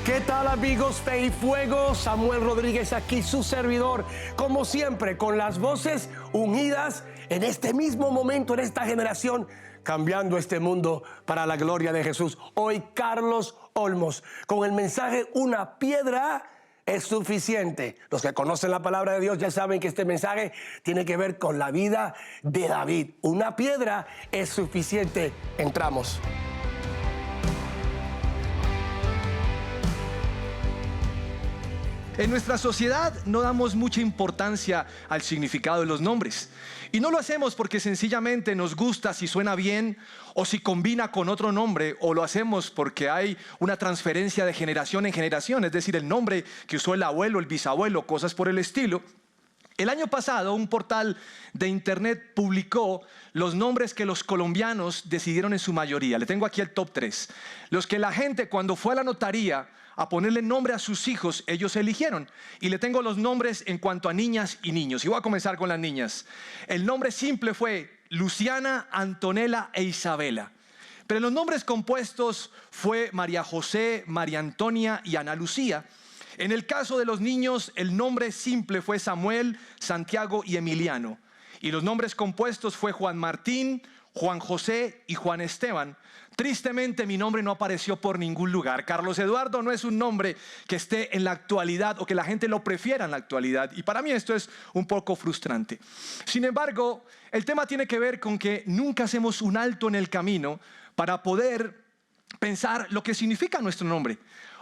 ¿Qué tal, amigos? Fe y Fuego, Samuel Rodríguez aquí, su servidor, como siempre, con las voces unidas en este mismo momento, en esta generación, cambiando este mundo para la gloria de Jesús. Hoy Carlos Olmos, con el mensaje Una piedra es suficiente. Los que conocen la palabra de Dios ya saben que este mensaje tiene que ver con la vida de David. Una piedra es suficiente. Entramos. En nuestra sociedad no damos mucha importancia al significado de los nombres. Y no lo hacemos porque sencillamente nos gusta si suena bien o si combina con otro nombre, o lo hacemos porque hay una transferencia de generación en generación, es decir, el nombre que usó el abuelo, el bisabuelo, cosas por el estilo. El año pasado un portal de internet publicó los nombres que los colombianos decidieron en su mayoría. Le tengo aquí el top 3. Los que la gente cuando fue a la notaría a ponerle nombre a sus hijos, ellos eligieron. Y le tengo los nombres en cuanto a niñas y niños. Y voy a comenzar con las niñas. El nombre simple fue Luciana, Antonella e Isabela. Pero en los nombres compuestos fue María José, María Antonia y Ana Lucía. En el caso de los niños, el nombre simple fue Samuel, Santiago y Emiliano. Y los nombres compuestos fue Juan Martín, Juan José y Juan Esteban. Tristemente mi nombre no apareció por ningún lugar. Carlos Eduardo no es un nombre que esté en la actualidad o que la gente lo prefiera en la actualidad. Y para mí esto es un poco frustrante. Sin embargo, el tema tiene que ver con que nunca hacemos un alto en el camino para poder pensar lo que significa nuestro nombre,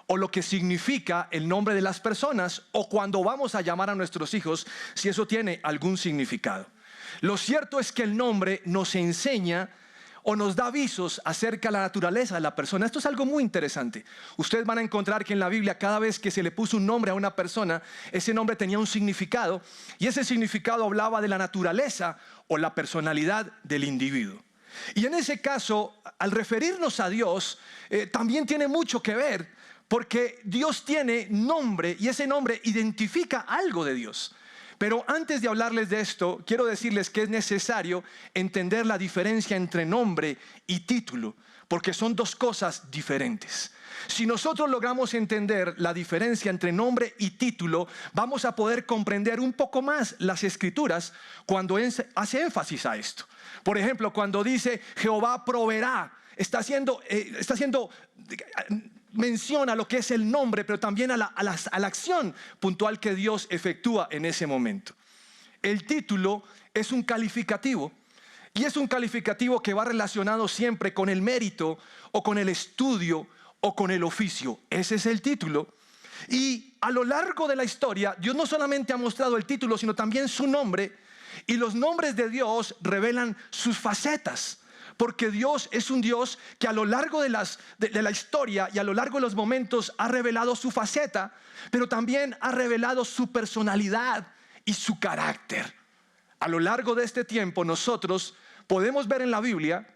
o lo que significa el nombre de las personas, o cuando vamos a llamar a nuestros hijos, si eso tiene algún significado. Lo cierto es que el nombre nos enseña o nos da avisos acerca de la naturaleza de la persona. Esto es algo muy interesante. Ustedes van a encontrar que en la Biblia, cada vez que se le puso un nombre a una persona, ese nombre tenía un significado, y ese significado hablaba de la naturaleza o la personalidad del individuo. Y en ese caso, al referirnos a Dios, también tiene mucho que ver, porque Dios tiene nombre y ese nombre identifica algo de Dios. Pero antes de hablarles de esto, quiero decirles que es necesario entender la diferencia entre nombre y título, porque son dos cosas diferentes. Si nosotros logramos entender la diferencia entre nombre y título, vamos a poder comprender un poco más las Escrituras cuando hace énfasis a esto. Por ejemplo, cuando dice Jehová proveerá, está haciendo menciona lo que es el nombre, pero también a la acción puntual que Dios efectúa en ese momento. El título es un calificativo, y es un calificativo que va relacionado siempre con el mérito o con el estudio o con el oficio. Ese es el título. Y a lo largo de la historia, Dios no solamente ha mostrado el título, sino también su nombre, y los nombres de Dios revelan sus facetas. Porque Dios es un Dios que a lo largo de la historia y a lo largo de los momentos ha revelado su faceta, pero también ha revelado su personalidad y su carácter. A lo largo de este tiempo nosotros podemos ver en la Biblia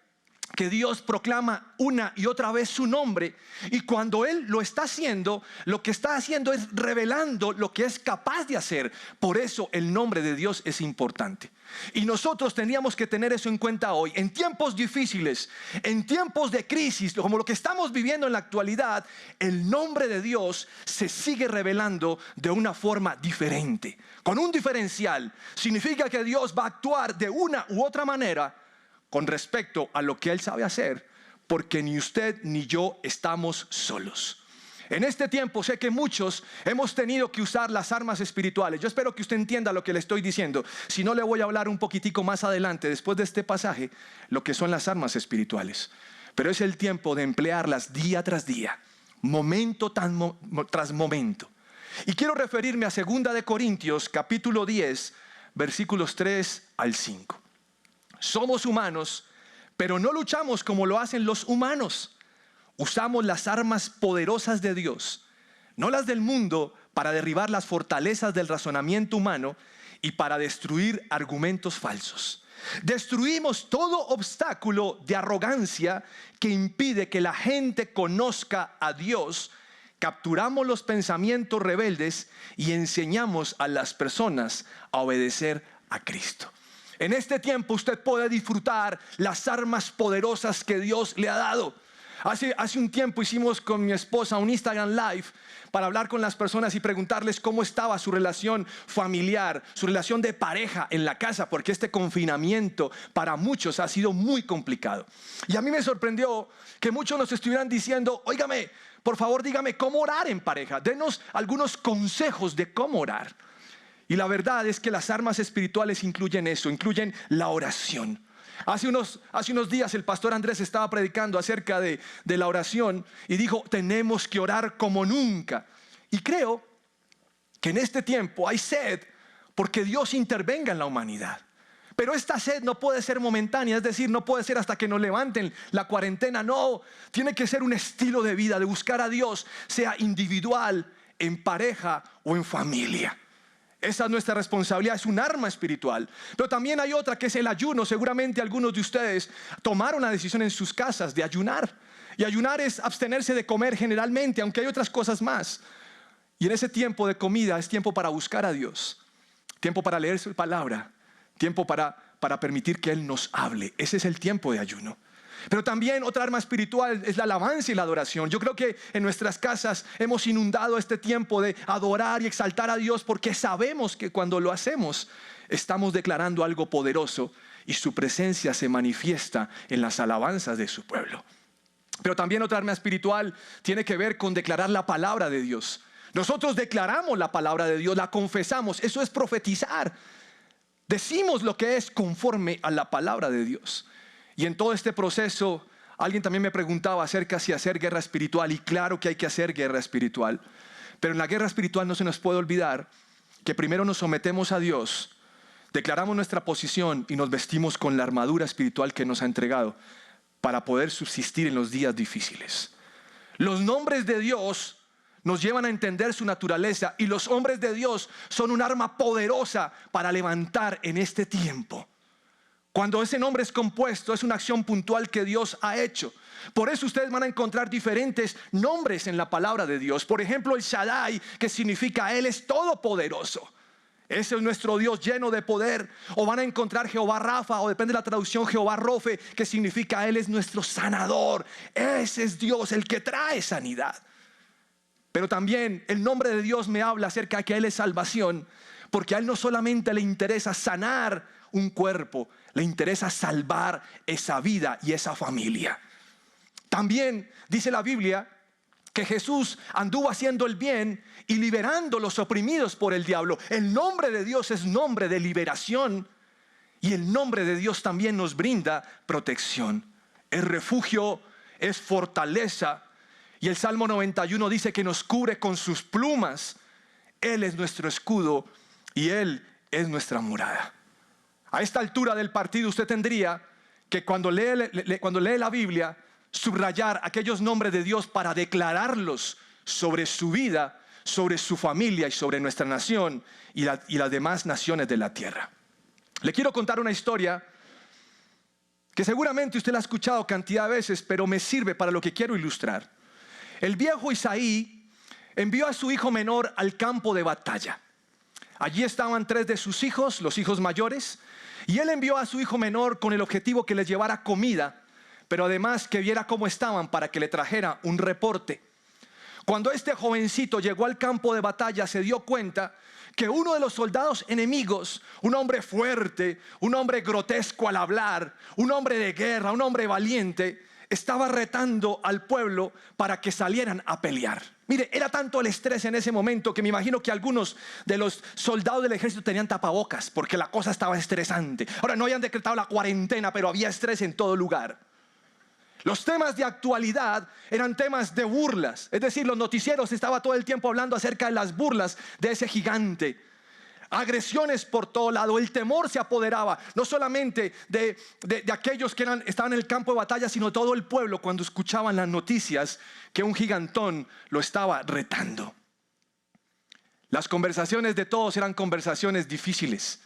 que Dios proclama una y otra vez su nombre, y cuando Él lo está haciendo, lo que está haciendo es revelando lo que es capaz de hacer. Por eso el nombre de Dios es importante. Y nosotros teníamos que tener eso en cuenta hoy. En tiempos difíciles, en tiempos de crisis, como lo que estamos viviendo en la actualidad, el nombre de Dios se sigue revelando de una forma diferente, con un diferencial. Significa que Dios va a actuar de una u otra manera con respecto a lo que Él sabe hacer, porque ni usted ni yo estamos solos. En este tiempo sé que muchos hemos tenido que usar las armas espirituales. Yo espero que usted entienda lo que le estoy diciendo. Si no, le voy a hablar un poquitico más adelante, después de este pasaje, lo que son las armas espirituales. Pero es el tiempo de emplearlas día tras día, momento tras momento. Y quiero referirme a 2 de Corintios, capítulo 10, versículos 3 al 5. Somos humanos, pero no luchamos como lo hacen los humanos. Usamos las armas poderosas de Dios, no las del mundo, para derribar las fortalezas del razonamiento humano y para destruir argumentos falsos. Destruimos todo obstáculo de arrogancia que impide que la gente conozca a Dios. Capturamos los pensamientos rebeldes y enseñamos a las personas a obedecer a Cristo. En este tiempo usted puede disfrutar las armas poderosas que Dios le ha dado. Hace un tiempo hicimos con mi esposa un Instagram Live para hablar con las personas y preguntarles cómo estaba su relación familiar, su relación de pareja en la casa, porque este confinamiento para muchos ha sido muy complicado. Y a mí me sorprendió que muchos nos estuvieran diciendo: óigame, por favor dígame cómo orar en pareja, denos algunos consejos de cómo orar. Y la verdad es que las armas espirituales incluyen eso, incluyen la oración. Hace unos días el pastor Andrés estaba predicando acerca de la oración y dijo: tenemos que orar como nunca. Y creo que en este tiempo hay sed porque Dios intervenga en la humanidad. Pero esta sed no puede ser momentánea, es decir, no puede ser hasta que nos levanten la cuarentena. No, tiene que ser un estilo de vida, de buscar a Dios, sea individual, en pareja o en familia. Esa es nuestra responsabilidad, es un arma espiritual. Pero también hay otra, que es el ayuno. Seguramente algunos de ustedes tomaron la decisión en sus casas de ayunar. Y ayunar es abstenerse de comer generalmente, aunque hay otras cosas más. Y en ese tiempo de comida es tiempo para buscar a Dios, tiempo para leer su palabra, tiempo para permitir que Él nos hable. Ese es el tiempo de ayuno. Pero también otra arma espiritual es la alabanza y la adoración. Yo creo que en nuestras casas hemos inundado este tiempo de adorar y exaltar a Dios, porque sabemos que cuando lo hacemos estamos declarando algo poderoso y su presencia se manifiesta en las alabanzas de su pueblo. Pero también otra arma espiritual tiene que ver con declarar la palabra de Dios. Nosotros declaramos la palabra de Dios, la confesamos. Eso es profetizar. Decimos lo que es conforme a la palabra de Dios. Y en todo este proceso, alguien también me preguntaba acerca si hacer guerra espiritual. Y claro que hay que hacer guerra espiritual. Pero en la guerra espiritual no se nos puede olvidar que primero nos sometemos a Dios, declaramos nuestra posición y nos vestimos con la armadura espiritual que nos ha entregado para poder subsistir en los días difíciles. Los nombres de Dios nos llevan a entender su naturaleza, y los hombres de Dios son un arma poderosa para levantar en este tiempo. Cuando ese nombre es compuesto, es una acción puntual que Dios ha hecho. Por eso ustedes van a encontrar diferentes nombres en la palabra de Dios. Por ejemplo, el Shaddai, que significa Él es todopoderoso. Ese es nuestro Dios lleno de poder. O van a encontrar Jehová Rafa, o depende de la traducción, Jehová Rofe, que significa Él es nuestro sanador. Ese es Dios, el que trae sanidad. Pero también el nombre de Dios me habla acerca de que Él es salvación, porque a Él no solamente le interesa sanar un cuerpo, le interesa salvar esa vida y esa familia. También dice la Biblia que Jesús anduvo haciendo el bien y liberando a los oprimidos por el diablo. El nombre de Dios es nombre de liberación, y el nombre de Dios también nos brinda protección. Es refugio, es fortaleza. Y el Salmo 91 dice que nos cubre con sus plumas. Él es nuestro escudo y Él es nuestra morada. A esta altura del partido usted tendría que cuando lee la Biblia, subrayar aquellos nombres de Dios para declararlos sobre su vida, sobre su familia y sobre nuestra nación y las demás naciones de la tierra. Le quiero contar una historia que seguramente usted la ha escuchado cantidad de veces, pero me sirve para lo que quiero ilustrar. El viejo Isaí envió a su hijo menor al campo de batalla. Allí estaban 3 de sus hijos, los hijos mayores, y él envió a su hijo menor con el objetivo que les llevara comida, pero además que viera cómo estaban para que le trajera un reporte. Cuando este jovencito llegó al campo de batalla, se dio cuenta que uno de los soldados enemigos, un hombre fuerte, un hombre grotesco al hablar, un hombre de guerra, un hombre valiente, estaba retando al pueblo para que salieran a pelear. Mire, era tanto el estrés en ese momento que me imagino que algunos de los soldados del ejército tenían tapabocas, porque la cosa estaba estresante. Ahora, no habían decretado la cuarentena, pero había estrés en todo lugar. Los temas de actualidad eran temas de burlas. Es decir, los noticieros estaban todo el tiempo hablando acerca de las burlas de ese gigante. Agresiones por todo lado. El temor se apoderaba no solamente de aquellos que estaban en el campo de batalla, sino todo el pueblo cuando escuchaban las noticias que un gigantón lo estaba retando. Las conversaciones de todos eran conversaciones difíciles,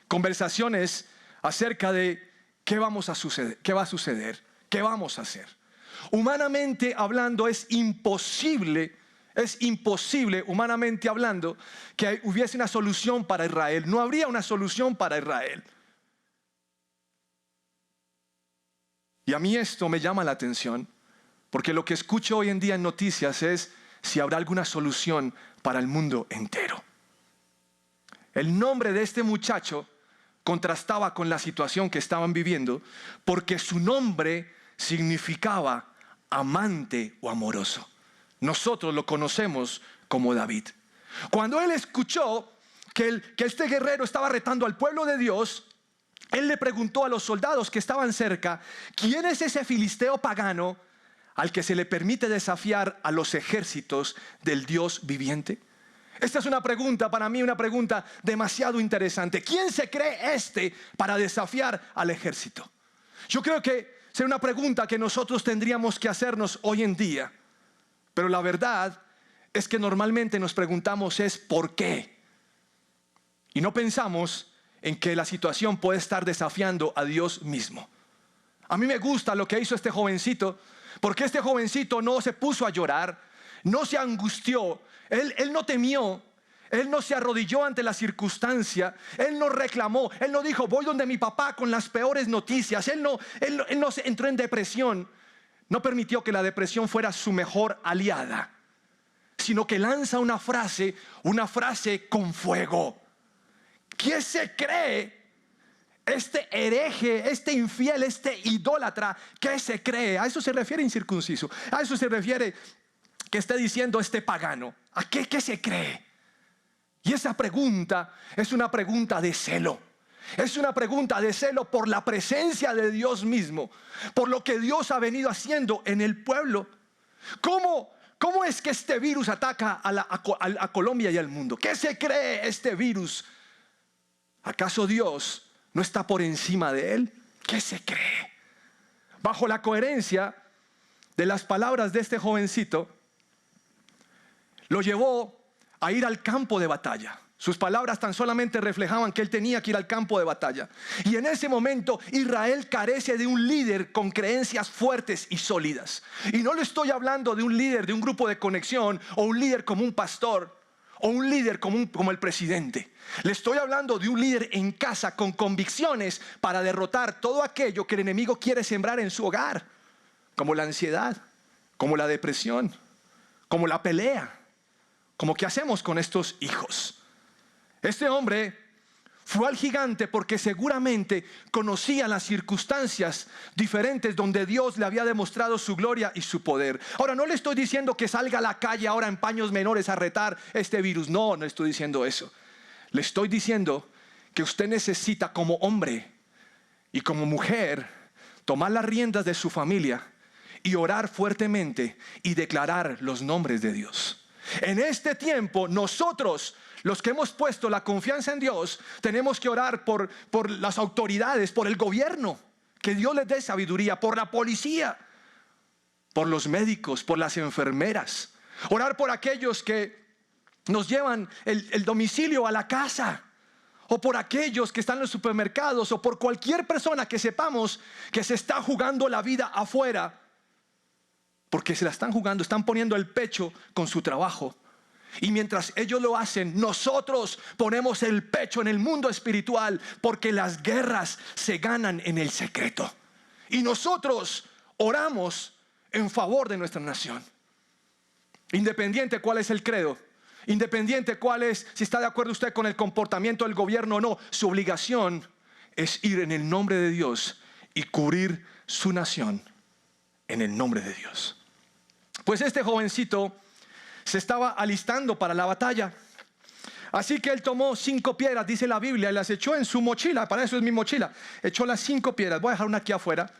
conversaciones acerca de qué vamos a suceder, qué va a suceder, qué vamos a hacer. Humanamente hablando es imposible humanamente hablando que hubiese una solución para Israel. No habría una solución para Israel. Y a mí esto me llama la atención, Porque lo que escucho hoy en día en noticias es si habrá alguna solución para el mundo entero. El nombre de este muchacho contrastaba con la situación que estaban viviendo, porque su nombre significaba amante o amoroso. Nosotros lo conocemos como David. Cuando él escuchó que este guerrero estaba retando al pueblo de Dios, él le preguntó a los soldados que estaban cerca: ¿quién es ese filisteo pagano al que se le permite desafiar a los ejércitos del Dios viviente? Esta es una pregunta, para mí una pregunta demasiado interesante. ¿Quién se cree para desafiar al ejército? Yo creo que sería una pregunta que nosotros tendríamos que hacernos hoy en día. Pero la verdad es que normalmente nos preguntamos es ¿por qué? Y no pensamos en que la situación puede estar desafiando a Dios mismo. A mí me gusta lo que hizo este jovencito, porque este jovencito no se puso a llorar, no se angustió, él no temió, él no se arrodilló ante la circunstancia, él no reclamó, él no dijo voy donde mi papá con las peores noticias, él no entró en depresión, no permitió que la depresión fuera su mejor aliada, sino que lanza una frase con fuego. ¿Quién se cree? Este hereje, este infiel, este idólatra, ¿qué se cree? A eso se refiere incircunciso, a eso se refiere que esté diciendo este pagano. ¿A qué se cree? Y esa pregunta es una pregunta de celo. Es una pregunta de celo por la presencia de Dios mismo, por lo que Dios ha venido haciendo en el pueblo. ¿Cómo es que este virus ataca a Colombia y al mundo? ¿Qué se cree este virus? ¿Acaso Dios no está por encima de él? ¿Qué se cree? Bajo la coherencia de las palabras de este jovencito, lo llevó a ir al campo de batalla. Sus palabras tan solamente reflejaban que él tenía que ir al campo de batalla. Y en ese momento Israel carece de un líder con creencias fuertes y sólidas. Y no le estoy hablando de un líder de un grupo de conexión, o un líder como un pastor, o un líder como el presidente. Le estoy hablando de un líder en casa con convicciones para derrotar todo aquello que el enemigo quiere sembrar en su hogar, como la ansiedad, como la depresión, como la pelea, como qué hacemos con estos hijos. Este hombre fue al gigante porque seguramente conocía las circunstancias diferentes donde Dios le había demostrado su gloria y su poder. Ahora, no le estoy diciendo que salga a la calle ahora en paños menores a retar este virus. No estoy diciendo eso. Le estoy diciendo que usted necesita como hombre y como mujer tomar las riendas de su familia y orar fuertemente y declarar los nombres de Dios. En este tiempo nosotros, los que hemos puesto la confianza en Dios, tenemos que orar por las autoridades, por el gobierno, que Dios les dé sabiduría, por la policía, por los médicos, por las enfermeras. Orar por aquellos que nos llevan el domicilio a la casa, o por aquellos que están en los supermercados, o por cualquier persona que sepamos que se está jugando la vida afuera, porque se la están jugando, están poniendo el pecho con su trabajo. Y mientras ellos lo hacen, nosotros ponemos el pecho en el mundo espiritual, porque las guerras se ganan en el secreto. Y nosotros oramos en favor de nuestra nación. Independiente cuál es el credo, independiente cuál es, si está de acuerdo usted con el comportamiento del gobierno o no, su obligación es ir en el nombre de Dios y cubrir su nación en el nombre de Dios. Pues este jovencito se estaba alistando para la batalla. Así que él tomó 5 piedras, dice la Biblia, y las echó en su mochila. Para eso es mi mochila. Echó las 5 piedras. Voy a dejar una aquí afuera.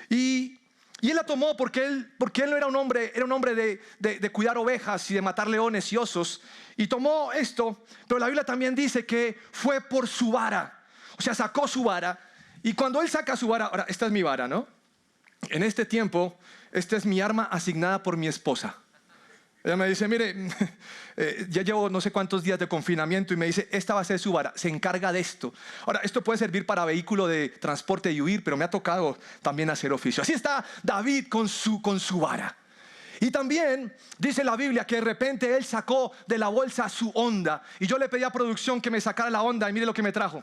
Y él la tomó porque él no era un hombre, de cuidar ovejas y de matar leones y osos. Y tomó esto, pero la Biblia también dice que fue por su vara. O sea, sacó su vara. Y cuando él saca su vara, ahora, esta es mi vara, ¿no? En este tiempo, esta es mi arma asignada por mi esposa. Ella me dice, mire, ya llevo no sé cuántos días de confinamiento, y me dice, esta va a ser su vara, se encarga de esto. Ahora, esto puede servir para vehículo de transporte y huir, pero me ha tocado también hacer oficio. Así está David con su vara. Y también dice la Biblia que de repente él sacó de la bolsa su honda. Y yo le pedí a producción que me sacara la honda, y mire lo que me trajo.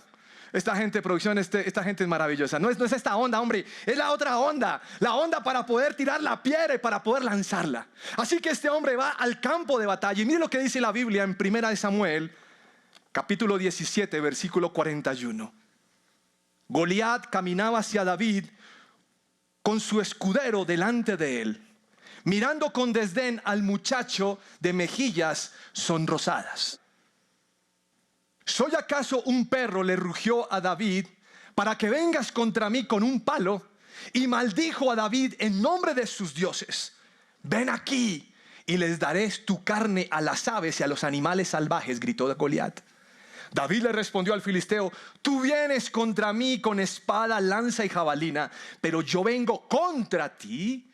esta gente de producción, esta gente es maravillosa. No es esta onda, hombre, es la otra onda. La onda para poder tirar la piedra y para poder lanzarla. Así que este hombre va al campo de batalla. Y mire lo que dice la Biblia en 1 Samuel, capítulo 17, versículo 41. Goliat caminaba hacia David con su escudero delante de él, mirando con desdén al muchacho de mejillas sonrosadas. ¿Soy acaso un perro?, le rugió a David, para que vengas contra mí con un palo. Y maldijo a David en nombre de sus dioses. Ven aquí y les daré tu carne a las aves y a los animales salvajes, gritó Goliat. David le respondió al filisteo: tú vienes contra mí con espada, lanza y jabalina, pero yo vengo contra ti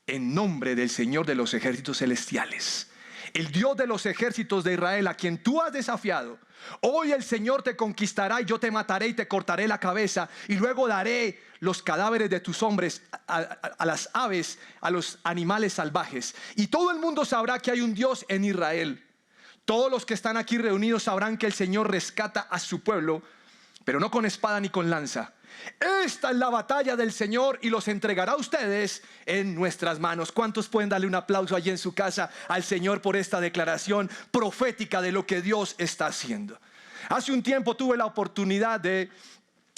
en nombre del Señor de los ejércitos celestiales, el Dios de los ejércitos de Israel, a quien tú has desafiado. Hoy el Señor te conquistará y yo te mataré y te cortaré la cabeza, y luego daré los cadáveres de tus hombres a las aves, a los animales salvajes, y todo el mundo sabrá que hay un Dios en Israel. Todos los que están aquí reunidos sabrán que el Señor rescata a su pueblo, pero no con espada ni con lanza. Esta es la batalla del Señor y los entregará a ustedes en nuestras manos. ¿Cuántos pueden darle un aplauso allí en su casa al Señor por esta declaración profética de lo que Dios está haciendo? Hace un tiempo tuve la oportunidad de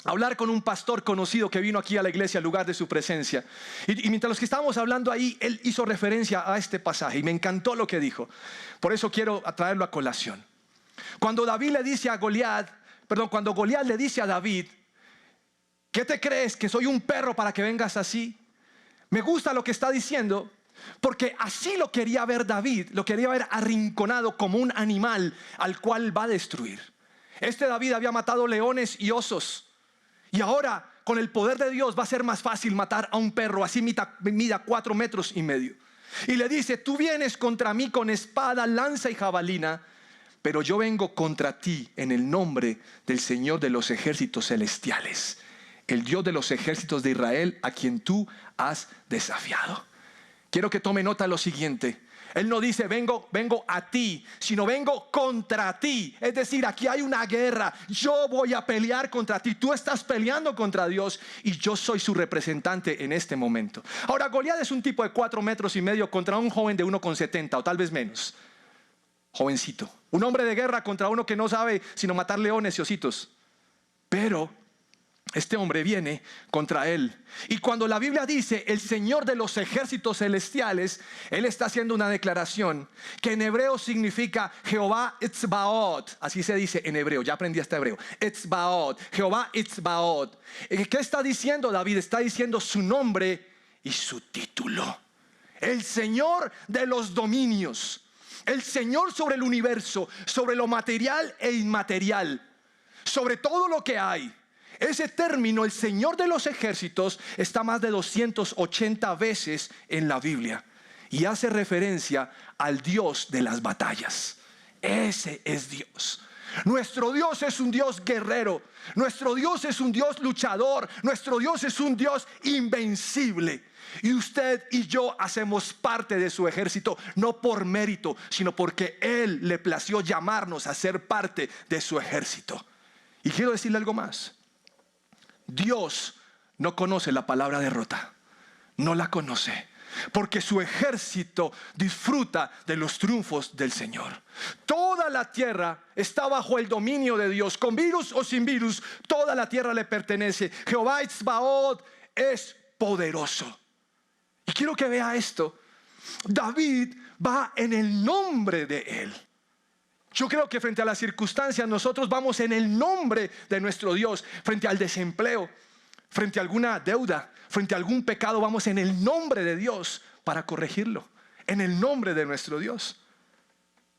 hablar con un pastor conocido que vino aquí a la iglesia al lugar de su presencia. Y mientras los que estábamos hablando ahí, él hizo referencia a este pasaje y me encantó lo que dijo. Por eso quiero traerlo a colación. Cuando cuando Goliat le dice a David: ¿qué te crees? ¿Que soy un perro para que vengas así? Me gusta lo que está diciendo, porque así lo quería ver David. Lo quería ver arrinconado como un animal al cual va a destruir. Este David había matado leones y osos, y ahora con el poder de Dios va a ser más fácil matar a un perro, así mida 4 metros y medio. Y le dice: tú vienes contra mí con espada, lanza y jabalina, pero yo vengo contra ti en el nombre del Señor de los ejércitos celestiales, el Dios de los ejércitos de Israel, a quien tú has desafiado. Quiero que tome nota de lo siguiente. Él no dice vengo a ti, sino vengo contra ti. Es decir, aquí hay una guerra. Yo voy a pelear contra ti. Tú estás peleando contra Dios y yo soy su representante en este momento. Ahora, Goliat es un tipo de 4 metros y medio contra un joven de 1,70 o tal vez menos. Jovencito. Un hombre de guerra contra uno que no sabe sino matar leones y ositos. Pero este hombre viene contra él. Y cuando la Biblia dice el Señor de los ejércitos celestiales, él está haciendo una declaración que en hebreo significa Jehová Etzbaot. Así se dice en hebreo, ya aprendí hasta hebreo. Etzbaot, Jehová Etzbaot. ¿Qué está diciendo David? Está diciendo su nombre y su título. El Señor de los dominios. El Señor sobre el universo, sobre lo material e inmaterial, sobre todo lo que hay. Ese término, el Señor de los ejércitos, está más de 280 veces en la Biblia y hace referencia al Dios de las batallas. Ese es Dios. Nuestro Dios es un Dios guerrero. Nuestro Dios es un Dios luchador. Nuestro Dios es un Dios invencible. Y usted y yo hacemos parte de su ejército, no por mérito, sino porque Él le plació llamarnos a ser parte de su ejército. Y quiero decirle algo más. Dios no conoce la palabra derrota. No la conoce, porque su ejército disfruta de los triunfos del Señor. Toda la tierra está bajo el dominio de Dios. Con virus o sin virus, toda la tierra le pertenece. Jehová Etzbaot es poderoso. Y quiero que vea esto. David va en el nombre de él. Yo creo que frente a las circunstancias nosotros vamos en el nombre de nuestro Dios. Frente al desempleo, frente a alguna deuda, frente a algún pecado, vamos en el nombre de Dios para corregirlo. En el nombre de nuestro Dios.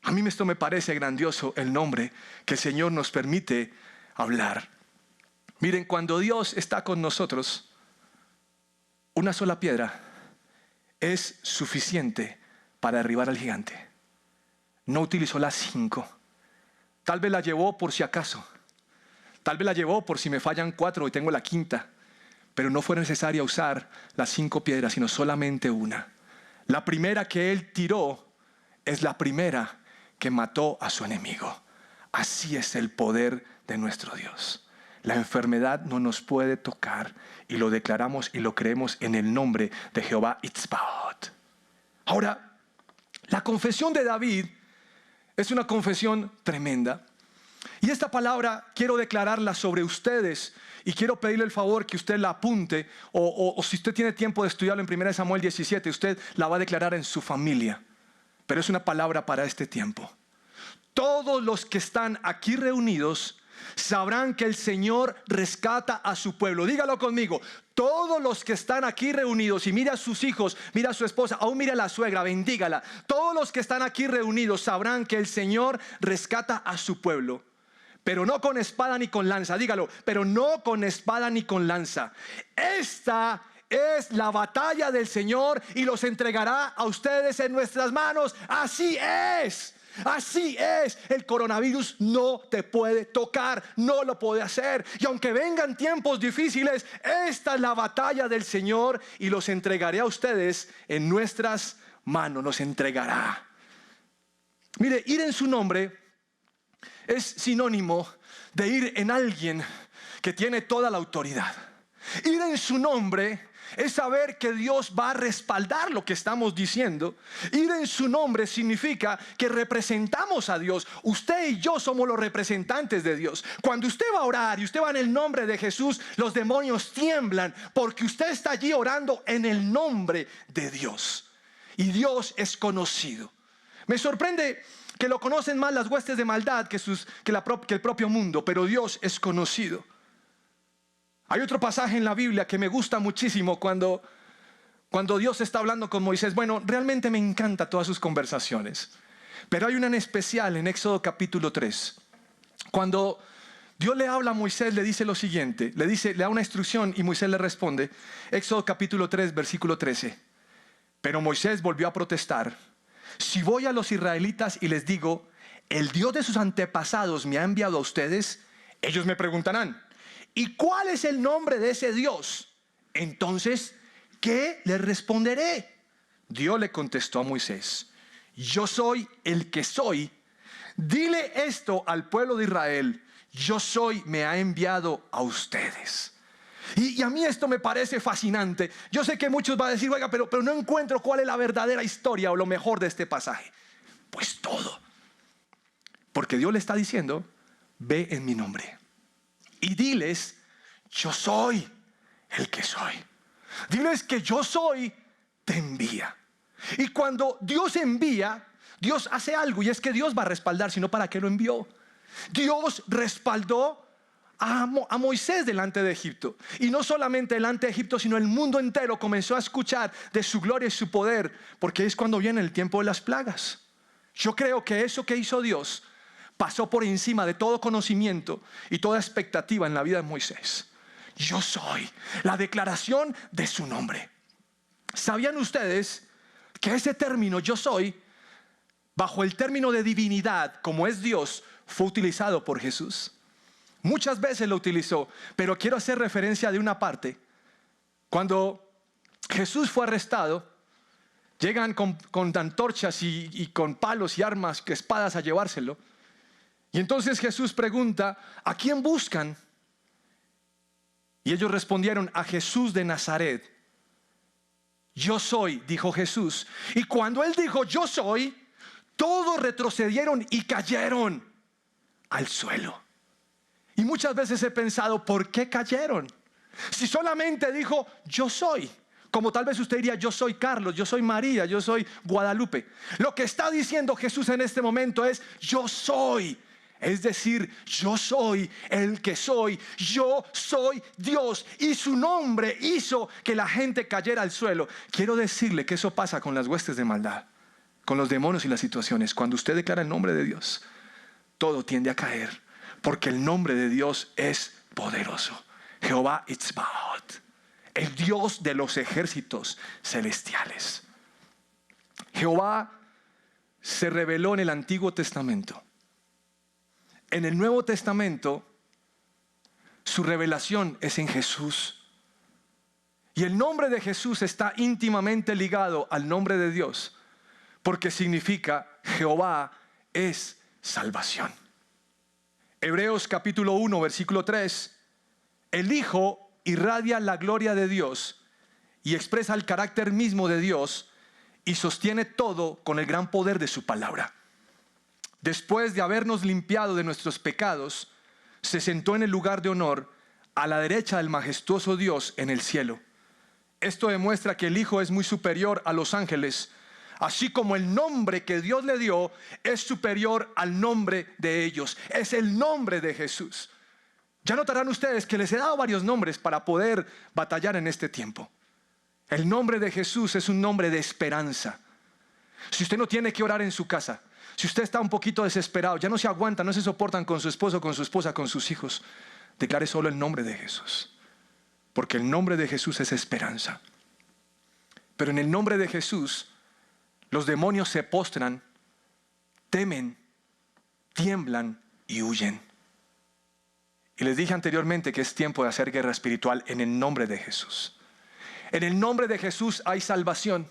A mí esto me parece grandioso, el nombre que el Señor nos permite hablar. Miren, cuando Dios está con nosotros, una sola piedra es suficiente para derribar al gigante. No utilizó las 5. Tal vez la llevó por si acaso. Tal vez la llevó por si me fallan 4 y tengo la 5ª. Pero no fue necesaria usar las 5 piedras, sino solamente una. La primera que él tiró es la primera que mató a su enemigo. Así es el poder de nuestro Dios. la enfermedad no nos puede tocar, y lo declaramos y lo creemos en el nombre de Jehová Itzbaot. Ahora, la confesión de David es una confesión tremenda. Y esta palabra quiero declararla sobre ustedes y quiero pedirle el favor que usted la apunte o si usted tiene tiempo de estudiarlo en 1 Samuel 17, usted la va a declarar en su familia. Pero es una palabra para este tiempo. Todos los que están aquí reunidos sabrán que el Señor rescata a su pueblo. Dígalo conmigo. Todos los que están aquí reunidos, y mira a sus hijos, mira a su esposa, aún mira a la suegra, bendígala. Todos los que están aquí reunidos sabrán que el Señor rescata a su pueblo. Pero no con espada ni con lanza. Dígalo, pero no con espada ni con lanza. Esta es la batalla del Señor y los entregará a ustedes en nuestras manos. Así es. Así es, el coronavirus no te puede tocar, no lo puede hacer. Y aunque vengan tiempos difíciles, esta es la batalla del Señor y los entregaré a ustedes en nuestras manos, nos entregará. Mire, ir en su nombre es sinónimo de ir en alguien que tiene toda la autoridad. Ir en su nombre es saber que Dios va a respaldar lo que estamos diciendo. Ir en su nombre significa que representamos a Dios. Usted y yo somos los representantes de Dios. Cuando usted va a orar y usted va en el nombre de Jesús, los demonios tiemblan porque usted está allí orando en el nombre de Dios. Y Dios es conocido. Me sorprende que lo conocen más las huestes de maldad que el propio mundo, pero Dios es conocido. Hay otro pasaje en la Biblia que me gusta muchísimo cuando Dios está hablando con Moisés. Bueno, realmente me encantan todas sus conversaciones, pero hay una en especial en Éxodo capítulo 3. Cuando Dios le habla a Moisés, le dice lo siguiente, le da una instrucción y Moisés le responde. Éxodo capítulo 3, versículo 13. Pero Moisés volvió a protestar. Si voy a los israelitas y les digo, el Dios de sus antepasados me ha enviado a ustedes, ellos me preguntarán, ¿y cuál es el nombre de ese Dios? Entonces, ¿qué les responderé? Dios le contestó a Moisés, yo soy el que soy. Dile esto al pueblo de Israel, yo soy, me ha enviado a ustedes. Y a mí esto me parece fascinante. Yo sé que muchos van a decir, oiga, pero no encuentro cuál es la verdadera historia o lo mejor de este pasaje. Pues todo. Porque Dios le está diciendo, ve en mi nombre. Y diles, yo soy el que soy. Diles que yo soy, te envía. Y cuando Dios envía, Dios hace algo. Y es que Dios va a respaldar, sino para qué lo envió. Dios respaldó a Moisés delante de Egipto. Y no solamente delante de Egipto, sino el mundo entero comenzó a escuchar de su gloria y su poder. Porque es cuando viene el tiempo de las plagas. Yo creo que eso que hizo Dios pasó por encima de todo conocimiento y toda expectativa en la vida de Moisés. Yo soy, la declaración de su nombre. ¿Sabían ustedes que ese término yo soy, bajo el término de divinidad, como es Dios, fue utilizado por Jesús? Muchas veces lo utilizó, pero quiero hacer referencia de una parte. Cuando Jesús fue arrestado, llegan con antorchas y con palos y armas, espadas a llevárselo. Y entonces Jesús pregunta, ¿a quién buscan? Y ellos respondieron, a Jesús de Nazaret. Yo soy, dijo Jesús. Y cuando él dijo, yo soy, todos retrocedieron y cayeron al suelo. Y muchas veces he pensado, ¿por qué cayeron? Si solamente dijo, yo soy. Como tal vez usted diría, yo soy Carlos, yo soy María, yo soy Guadalupe. Lo que está diciendo Jesús en este momento es, yo soy. Es decir, yo soy el que soy, yo soy Dios. Y su nombre hizo que la gente cayera al suelo. Quiero decirle que eso pasa con las huestes de maldad, con los demonios y las situaciones. Cuando usted declara el nombre de Dios, todo tiende a caer, porque el nombre de Dios es poderoso. Jehová Itzbaot, el Dios de los ejércitos celestiales. Jehová se reveló en el Antiguo Testamento. En el Nuevo Testamento, su revelación es en Jesús. Y el nombre de Jesús está íntimamente ligado al nombre de Dios, porque significa Jehová es salvación. Hebreos capítulo 1, versículo 3 El Hijo irradia la gloria de Dios y expresa el carácter mismo de Dios y sostiene todo con el gran poder de su palabra. Después de habernos limpiado de nuestros pecados, se sentó en el lugar de honor a la derecha del majestuoso Dios en el cielo. Esto demuestra que el Hijo es muy superior a los ángeles, así como el nombre que Dios le dio es superior al nombre de ellos. Es el nombre de Jesús. Ya notarán ustedes que les he dado varios nombres para poder batallar en este tiempo. El nombre de Jesús es un nombre de esperanza. Si usted no tiene que orar en su casa, si usted está un poquito desesperado, ya no se aguanta, no se soportan con su esposo, con su esposa, con sus hijos, declare solo el nombre de Jesús. Porque el nombre de Jesús es esperanza. Pero en el nombre de Jesús, los demonios se postran, temen, tiemblan y huyen. Y les dije anteriormente que es tiempo de hacer guerra espiritual en el nombre de Jesús. En el nombre de Jesús hay salvación.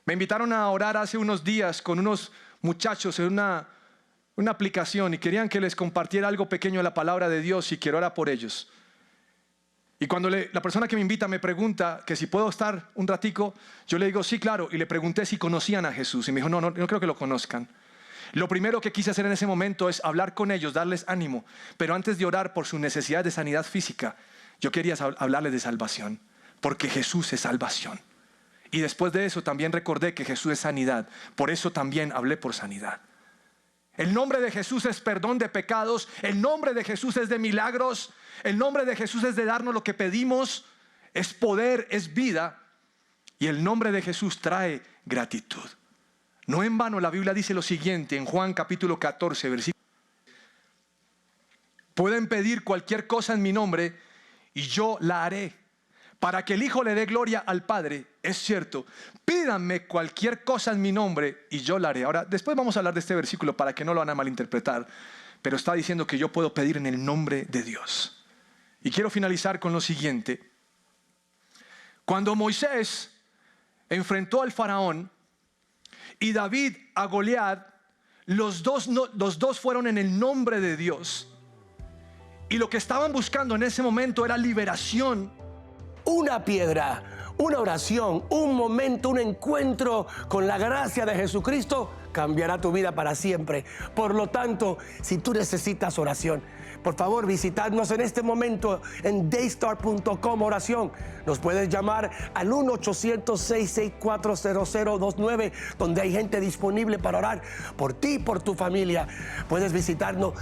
Me invitaron a orar hace unos días con unos muchachos en una aplicación y querían que les compartiera algo pequeño de la palabra de Dios y quiero orar por ellos. Y cuando la persona que me invita me pregunta que si puedo estar un ratico, yo le digo sí, claro, y le pregunté si conocían a Jesús y me dijo no creo que lo conozcan. Lo primero que quise hacer en ese momento es hablar con ellos, darles ánimo, pero antes de orar por su necesidad de sanidad física, yo quería hablarles de salvación, porque Jesús es salvación. Y después de eso también recordé que Jesús es sanidad, por eso también hablé por sanidad. El nombre de Jesús es perdón de pecados, el nombre de Jesús es de milagros, el nombre de Jesús es de darnos lo que pedimos, es poder, es vida, y el nombre de Jesús trae gratitud. No en vano la Biblia dice lo siguiente en Juan capítulo 14, versículo: pueden pedir cualquier cosa en mi nombre y yo la haré, para que el Hijo le dé gloria al Padre. Es cierto, pídanme cualquier cosa en mi nombre y yo la haré. Ahora, después vamos a hablar de este versículo para que no lo van a malinterpretar, pero está diciendo que yo puedo pedir en el nombre de Dios. Y quiero finalizar con lo siguiente. Cuando Moisés enfrentó al faraón y David a Goliat, los dos fueron en el nombre de Dios. Y lo que estaban buscando en ese momento era liberación. Una piedra, una oración, un momento, un encuentro con la gracia de Jesucristo cambiará tu vida para siempre. Por lo tanto, si tú necesitas oración, por favor, visitadnos en este momento en daystar.com oración. Nos puedes llamar al 1-800-664-0029, donde hay gente disponible para orar por ti y por tu familia. Puedes visitarnos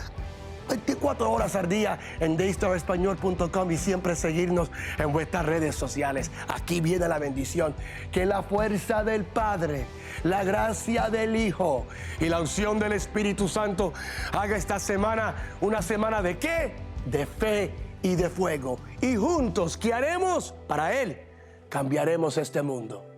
24 horas al día en daystarespañol.com y siempre seguirnos en vuestras redes sociales. Aquí viene la bendición. Que la fuerza del Padre, la gracia del Hijo y la unción del Espíritu Santo haga esta semana una semana ¿de qué? De fe y de fuego. Y juntos, ¿qué haremos? Para Él cambiaremos este mundo.